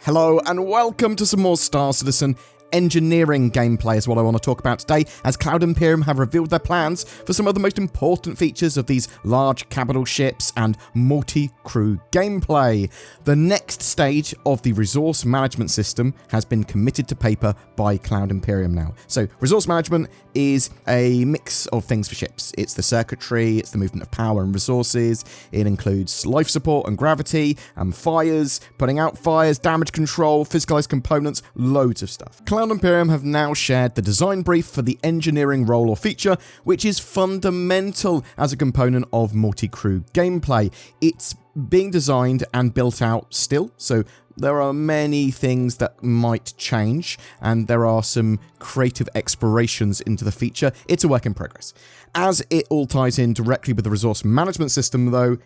Hello and welcome to some more Star Citizen engineering gameplay is what I want to talk about today, as Cloud Imperium have revealed their plans for some of the most important features of these large capital ships and multi-crew gameplay. The next stage of the resource management system has been committed to paper by Cloud Imperium now. So resource management is a mix of things for ships. It's the circuitry, it's the movement of power and resources, it includes life support and gravity, fires, putting out fires, damage control, physicalized components, loads of stuff. Cloud Imperium have now shared the design brief for the engineering role or feature, which is fundamental as a component of multi-crew gameplay. It's being designed and built out still, so there are many things that might change, and there are some creative explorations into the feature. It's a work in progress. As it all ties in directly with the resource management system, though,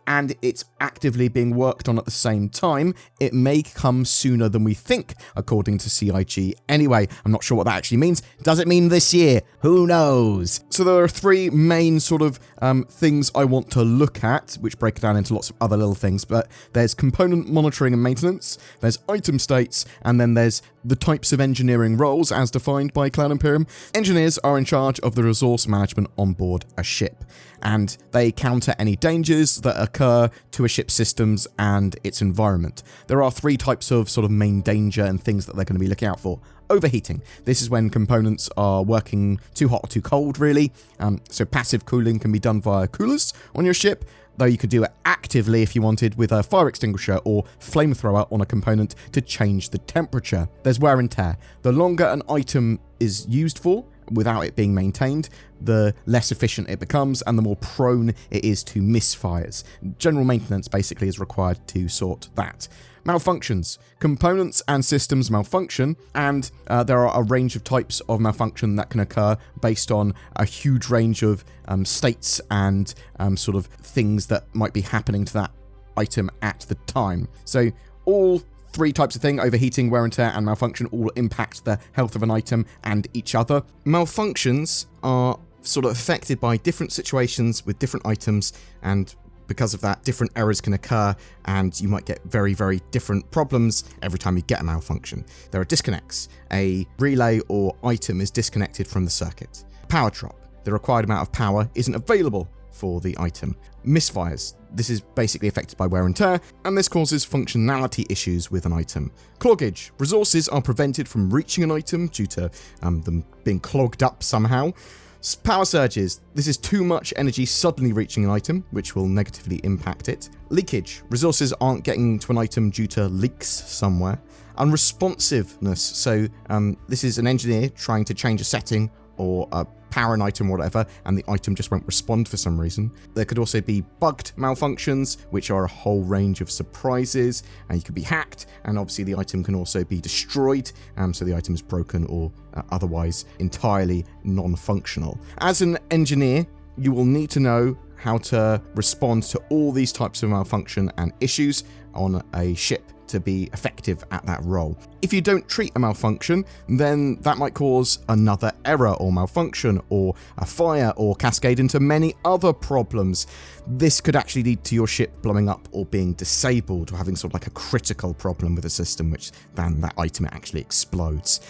and it's actively being worked on at the same time, it may come sooner than we think, according to CIG. Anyway, I'm not sure what that actually means. Does it mean this year? Who knows? So there are three main sort of things I want to look at, which break it down into lots of other little things, but there's component monitoring and maintenance, there's item states, and then there's the types of engineering roles as defined by Cloud Imperium. Engineers are in charge of the resource management on board a ship, and they counter any dangers that occur to a ship's systems and its environment. There are three types of sort of main danger and things that they're going to be looking out for. Overheating. This is when components are working too hot or too cold, really. So passive cooling can be done via coolers on your ship, though you could do it actively if you wanted with a fire extinguisher or flamethrower on a component to change the temperature. There's wear and tear. The longer an item is used for, without it being maintained, the less efficient it becomes and the more prone it is to misfires. General maintenance basically is required to sort that. Malfunctions. Components and systems malfunction, and there are a range of types of malfunction that can occur based on a huge range of states and sort of things that might be happening to that item at the time. So all three types of thing, overheating, wear and tear, and malfunction, all impact the health of an item and each other. Malfunctions are sort of affected by different situations with different items, and because of that, different errors can occur, and you might get very, very different problems every time you get a malfunction. There are disconnects. A relay or item is disconnected from the circuit. Power drop. The required amount of power isn't available for the item. Misfires. This is basically affected by wear and tear, and this causes functionality issues with an item. Cloggage. Resources are prevented from reaching an item due to them being clogged up somehow. Power surges. This is too much energy suddenly reaching an item, which will negatively impact it. Leakage. Resources aren't getting to an item due to leaks somewhere. Unresponsiveness. So this is an engineer trying to change a setting or power an item or whatever, and the item just won't respond for some reason. There could also be bugged malfunctions, which are a whole range of surprises, and you could be hacked, and obviously the item can also be destroyed, so the item is broken or otherwise entirely non-functional. As an engineer, you will need to know how to respond to all these types of malfunction and issues on a ship to be effective at that role. If you don't treat a malfunction, then that might cause another error or malfunction or a fire or cascade into many other problems. This could actually lead to your ship blowing up or being disabled or having sort of like a critical problem with the system, which then that item actually explodes.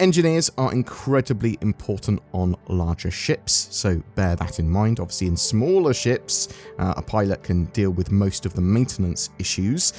Engineers are incredibly important on larger ships, so bear that in mind. Obviously, in smaller ships, a pilot can deal with most of the maintenance issues,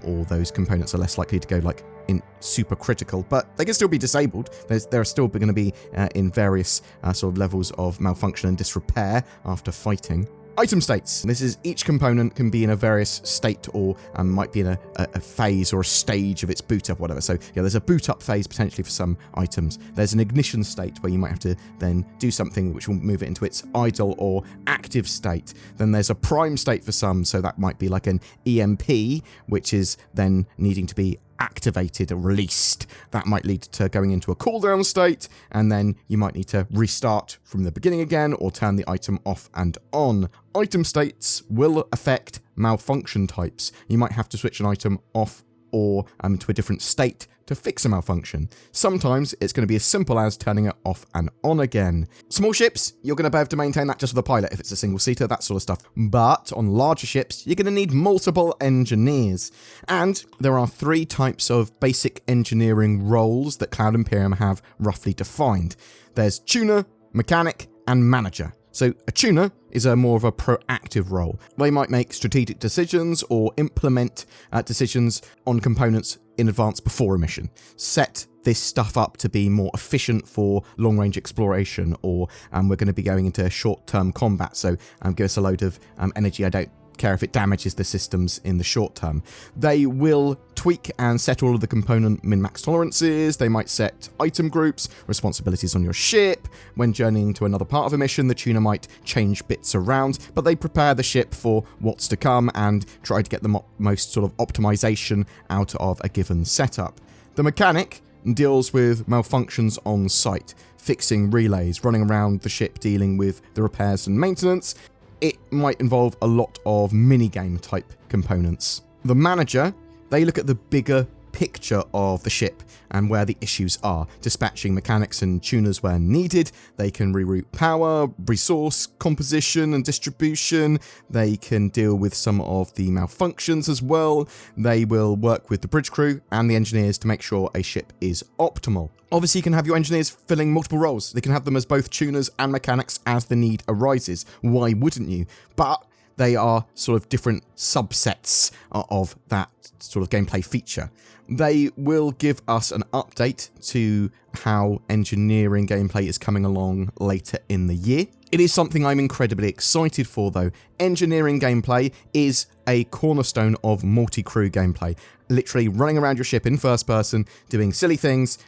or those components are less likely to go like in super critical, but they can still be disabled. They're still going to be in various sort of levels of malfunction and disrepair after fighting. Item states. This is each component can be in a various state or might be in a phase or a stage of its boot up, whatever. So yeah, there's a boot up phase potentially for some items. There's an ignition state where you might have to then do something which will move it into its idle or active state. Then there's a prime state for some, so that might be like an EMP, which is then needing to be activated or released. That might lead to going into a cooldown state, and then you might need to restart from the beginning again or turn the item off and on. Item states will affect malfunction types. You might have to switch an item off or to a different state to fix a malfunction. Sometimes it's going to be as simple as turning it off and on again. Small ships, you're going to be able to maintain that just with a pilot if it's a single-seater, that sort of stuff. But on larger ships, you're going to need multiple engineers. And there are 3 types of basic engineering roles that Cloud Imperium have roughly defined. There's tuner, mechanic, and manager. So a tuner is more of a proactive role. They might make strategic decisions or implement decisions on components in advance before a mission. Set this stuff up to be more efficient for long-range exploration, or we're going to be going into short-term combat, so give us a load of energy. I don't care if it damages the systems in the short term. They will tweak and set all of the component min-max tolerances. They might set item groups, responsibilities on your ship. When journeying to another part of a mission, the tuner might change bits around, but they prepare the ship for what's to come and try to get the most sort of optimization out of a given setup. The mechanic deals with malfunctions on site, fixing relays, running around the ship dealing with the repairs and maintenance. It might involve a lot of minigame type components. The manager, they look at the bigger picture of the ship and where the issues are, dispatching mechanics and tuners where needed. They can reroute power, resource composition and distribution. They can deal with some of the malfunctions as well. They will work with the bridge crew and the engineers to make sure a ship is optimal. Obviously, you can have your engineers filling multiple roles. They can have them as both tuners and mechanics as the need arises. Why wouldn't you? But they are sort of different subsets of that sort of gameplay feature. They will give us an update to how engineering gameplay is coming along later in the year. It is something I'm incredibly excited for, though. Engineering gameplay is a cornerstone of multi-crew gameplay. Literally running around your ship in first person, doing silly things,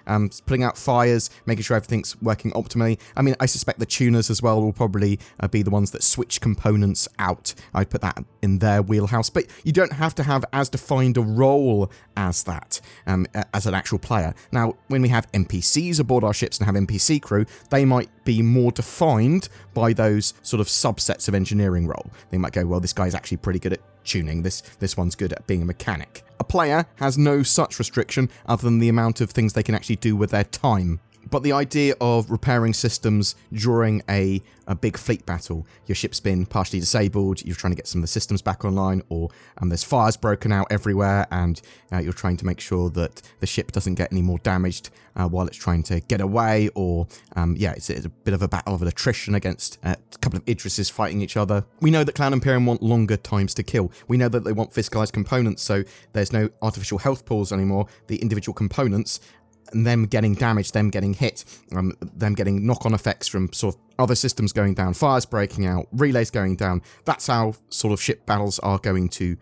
putting out fires, making sure everything's working optimally. I mean, I suspect the tuners as well will probably be the ones that switch components out. I'd put that in their wheelhouse, but you don't have to have as defined a role as that, as an actual player. Now, when we have NPCs aboard our ships and have NPC crew, they might be more defined by those sort of subsets of engineering role. They might go, well, this guy's actually pretty good at tuning, this one's good at being a mechanic. A player has no such restriction other than the amount of things they can actually do with their time. But the idea of repairing systems during a big fleet battle, your ship's been partially disabled, you're trying to get some of the systems back online, or there's fires broken out everywhere, and you're trying to make sure that the ship doesn't get any more damaged while it's trying to get away, or it's a bit of a battle of attrition against a couple of Idrises fighting each other. We know that Cloud Imperium want longer times to kill. We know that they want physicalized components, so there's no artificial health pools anymore. The individual components, and them getting damaged, them getting hit, them getting knock-on effects from sort of other systems going down, fires breaking out, relays going down. That's how sort of ship battles are going to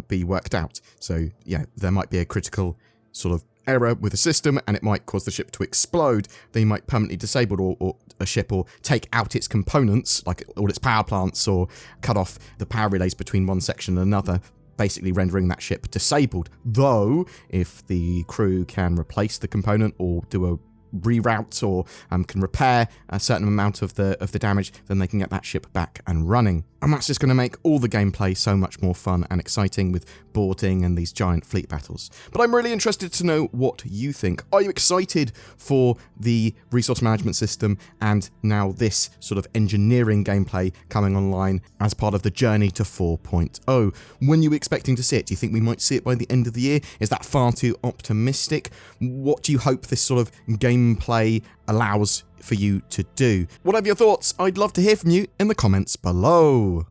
be worked out. So, yeah, there might be a critical sort of error with a system, and it might cause the ship to explode. They might permanently disable or a ship, or take out its components, like all its power plants, or cut off the power relays between one section and another, basically rendering that ship disabled. Though, if the crew can replace the component or do a reroute, or can repair a certain amount of the damage, then they can get that ship back and running. And that's just going to make all the gameplay so much more fun and exciting with boarding and these giant fleet battles. But I'm really interested to know what you think. Are you excited for the resource management system and now this sort of engineering gameplay coming online as part of the journey to 4.0? When are you expecting to see it? Do you think we might see it by the end of the year? Is that far too optimistic? What do you hope this sort of gameplay allows for you to do? What are your thoughts? I'd love to hear from you in the comments below.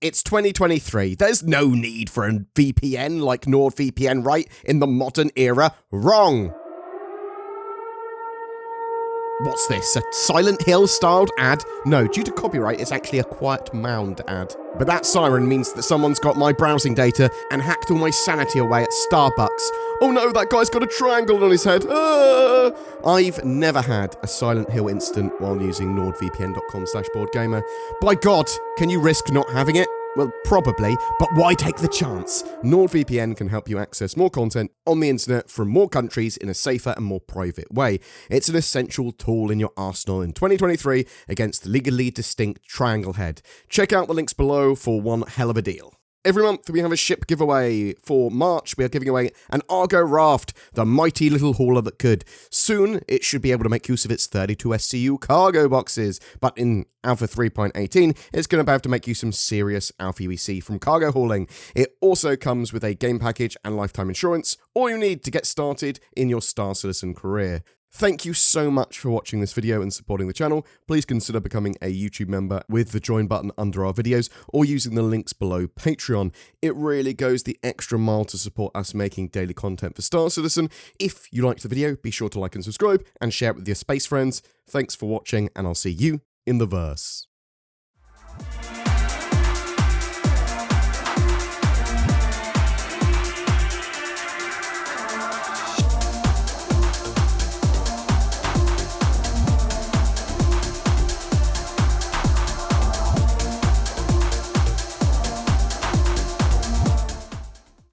It's 2023. There's no need for a VPN like NordVPN, right? In the modern era. Wrong. What's this? A Silent Hill styled ad? No, due to copyright, it's actually a Quiet Mound ad. But that siren means that someone's got my browsing data and hacked all my sanity away at Starbucks. Oh no, that guy's got a triangle on his head. I've never had a Silent Hill incident while using nordvpn.com/BoredGamer. By God, can you risk not having it? Well, probably, but why take the chance? NordVPN can help you access more content on the internet from more countries in a safer and more private way. It's an essential tool in your arsenal in 2023 against the legally distinct triangle head. Check out the links below for one hell of a deal. Every month we have a ship giveaway. For March, we are giving away an Argo Raft, the mighty little hauler that could. Soon, it should be able to make use of its 32 SCU cargo boxes, but in Alpha 3.18, it's going to have to make you some serious Alpha UEC from cargo hauling. It also comes with a game package and lifetime insurance, all you need to get started in your Star Citizen career. Thank you so much for watching this video and supporting the channel. Please consider becoming a YouTube member with the join button under our videos or using the links below Patreon. It really goes the extra mile to support us making daily content for Star Citizen. If you liked the video, be sure to like and subscribe and share it with your space friends. Thanks for watching, and I'll see you in the verse.